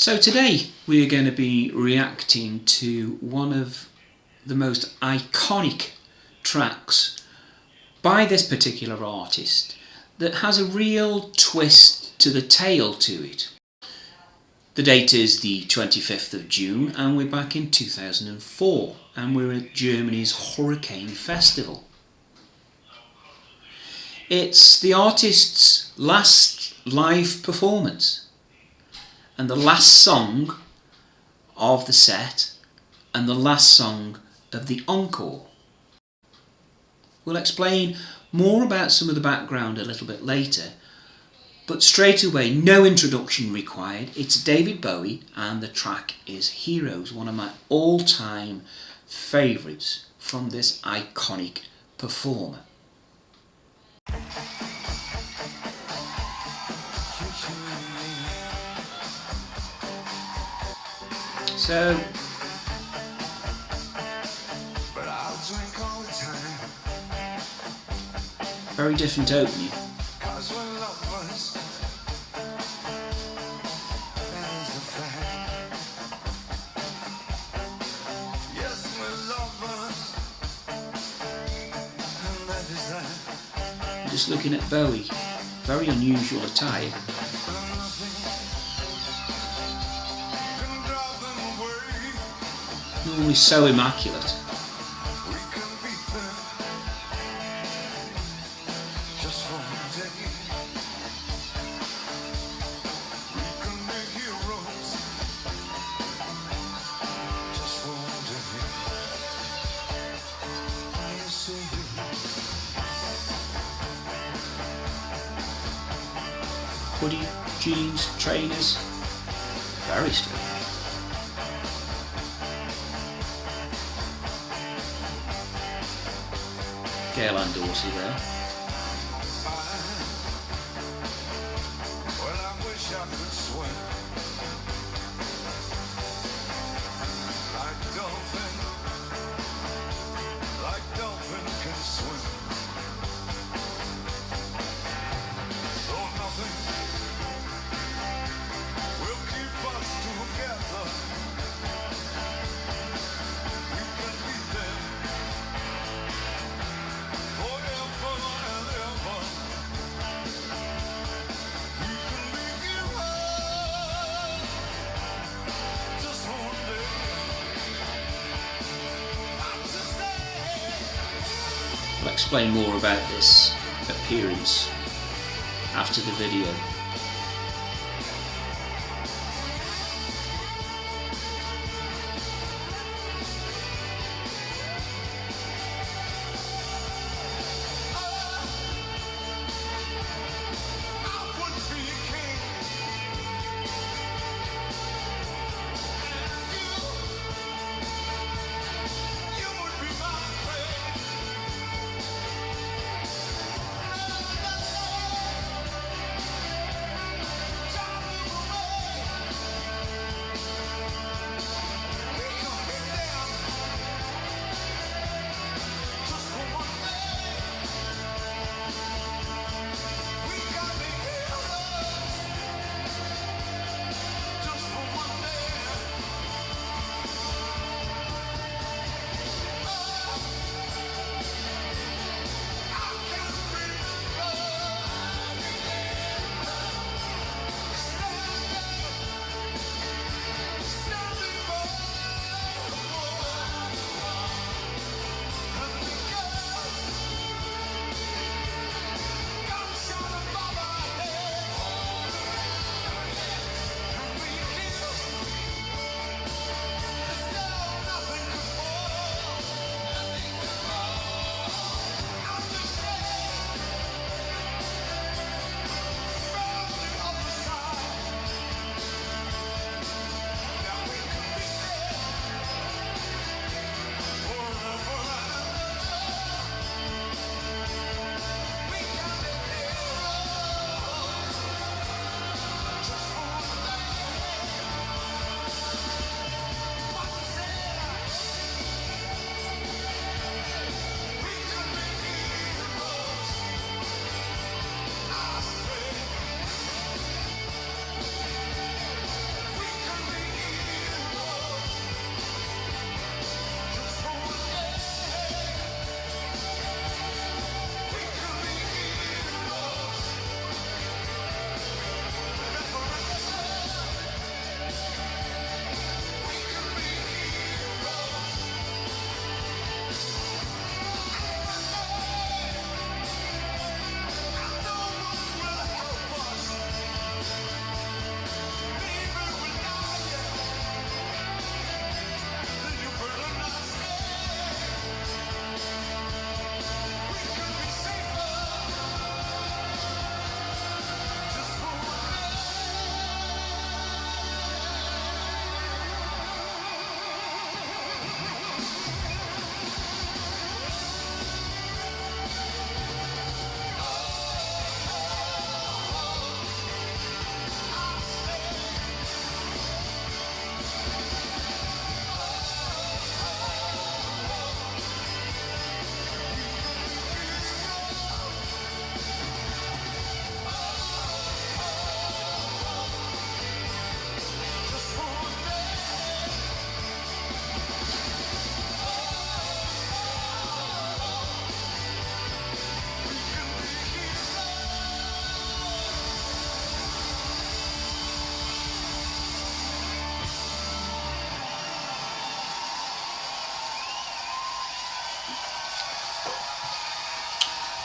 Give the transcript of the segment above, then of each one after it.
So today we are going to be reacting to one of the most iconic tracks by this particular artist that has a real twist to the tale to it. The date is the 25th of June and we're back in 2004 and we're at Germany's Hurricane Festival. It's the artist's last live performance and the last song of the set and the last song of the encore. We'll explain more about some of the background a little bit later, but straight away, no introduction required. It's David Bowie and the track is Heroes, one of my all-time favourites from this iconic performer. So, very different opening. I'm just looking at Bowie, very unusual attire. Normally so immaculate. Hoodie, jeans, trainers, very strange. Gail and Dorsey there. Well, I wish I could swim like dolphin can swim. So nothing will keep us together. We can be there. I'll explain more about this appearance after the video.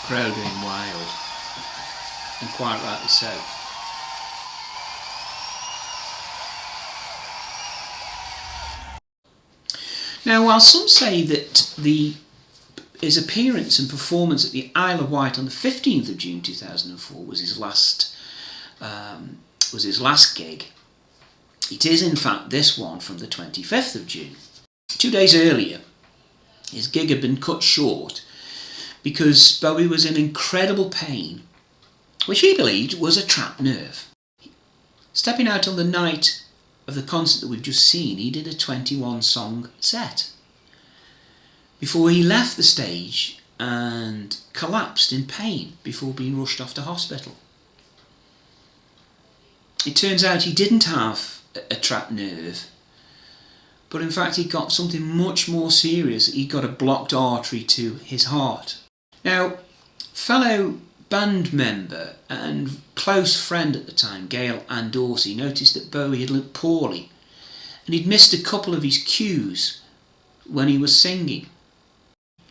crowd going wild, and quite rightly so. Now, while some say that his appearance and performance at the Isle of Wight on the 15th of June 2004 was his last gig, it is in fact this one from the 25th of June. 2 days earlier, his gig had been cut short because Bowie was in incredible pain, which he believed was a trapped nerve. Stepping out on the night of the concert that we've just seen, he did a 21-song set before he left the stage and collapsed in pain before being rushed off to hospital. It turns out he didn't have a trapped nerve, but in fact he got something much more serious. He got a blocked artery to his heart. Now, fellow band member and close friend at the time, Gail Ann Dorsey, noticed that Bowie had looked poorly and he'd missed a couple of his cues when he was singing.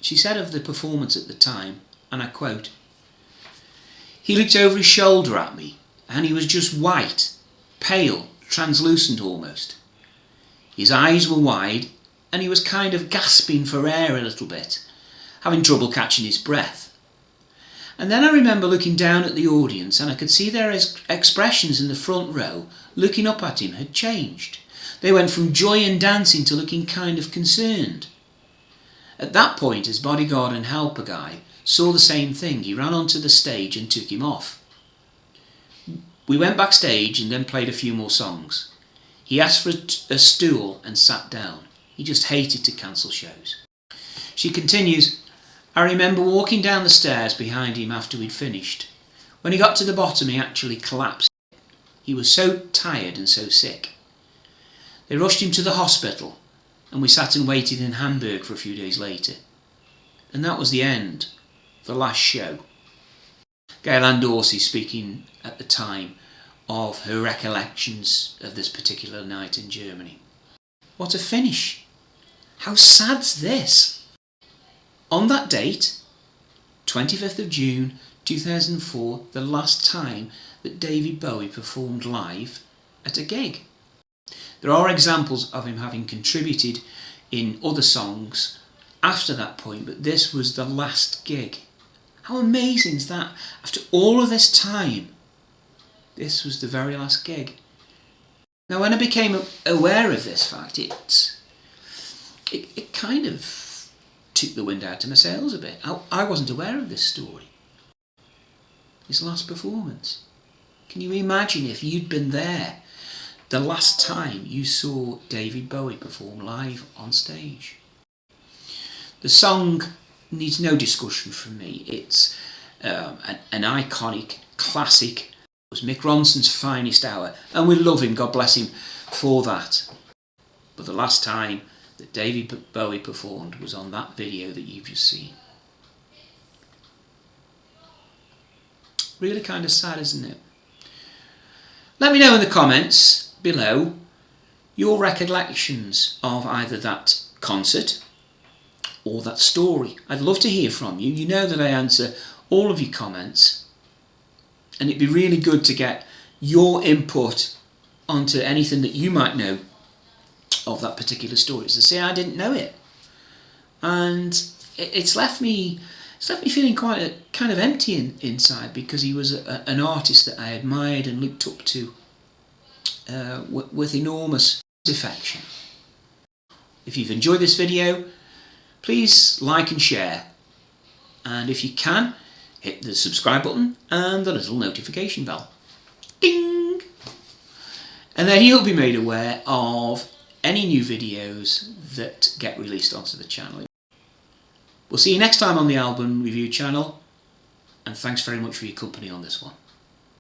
She said of the performance at the time, and I quote, "He looked over his shoulder at me and he was just white, pale, translucent almost. His eyes were wide and he was kind of gasping for air a little bit, having trouble catching his breath. And then I remember looking down at the audience and I could see their expressions in the front row looking up at him had changed. They went from joy and dancing to looking kind of concerned. At that point, his bodyguard and helper guy saw the same thing. He ran onto the stage and took him off. We went backstage and then played a few more songs. He asked for a stool and sat down. He just hated to cancel shows." She continues, "I remember walking down the stairs behind him after we'd finished. When he got to the bottom, he actually collapsed. He was so tired and so sick. They rushed him to the hospital and we sat and waited in Hamburg for a few days later. And that was the end, the last show." Gail Ann Dorsey speaking at the time of her recollections of this particular night in Germany. What a finish! How sad's this? On that date, 25th of June 2004, the last time that David Bowie performed live at a gig. There are examples of him having contributed in other songs after that point, but this was the last gig. How amazing is that? After all of this time, this was the very last gig. Now, when I became aware of this fact, it kind of took the wind out of my sails a bit. I wasn't aware of this story. His last performance. Can you imagine if you'd been there the last time you saw David Bowie perform live on stage? The song needs no discussion from me. It's an iconic classic. It was Mick Ronson's finest hour, and we love him, God bless him for that. But the last time that David Bowie performed was on that video that you've just seen. Really kind of sad, isn't it? Let me know in the comments below your recollections of either that concert or that story. I'd love to hear from you. You know that I answer all of your comments, and it'd be really good to get your input onto anything that you might know of that particular story. As I say, I didn't know it, and it's left me feeling quite kind of empty inside, because he was an artist that I admired and looked up to with enormous affection. If you've enjoyed this video, please like and share, and if you can, hit the subscribe button and the little notification bell. Ding! And then you'll be made aware of any new videos that get released onto the channel. We'll see you next time on the Album Review channel, and thanks very much for your company on this one.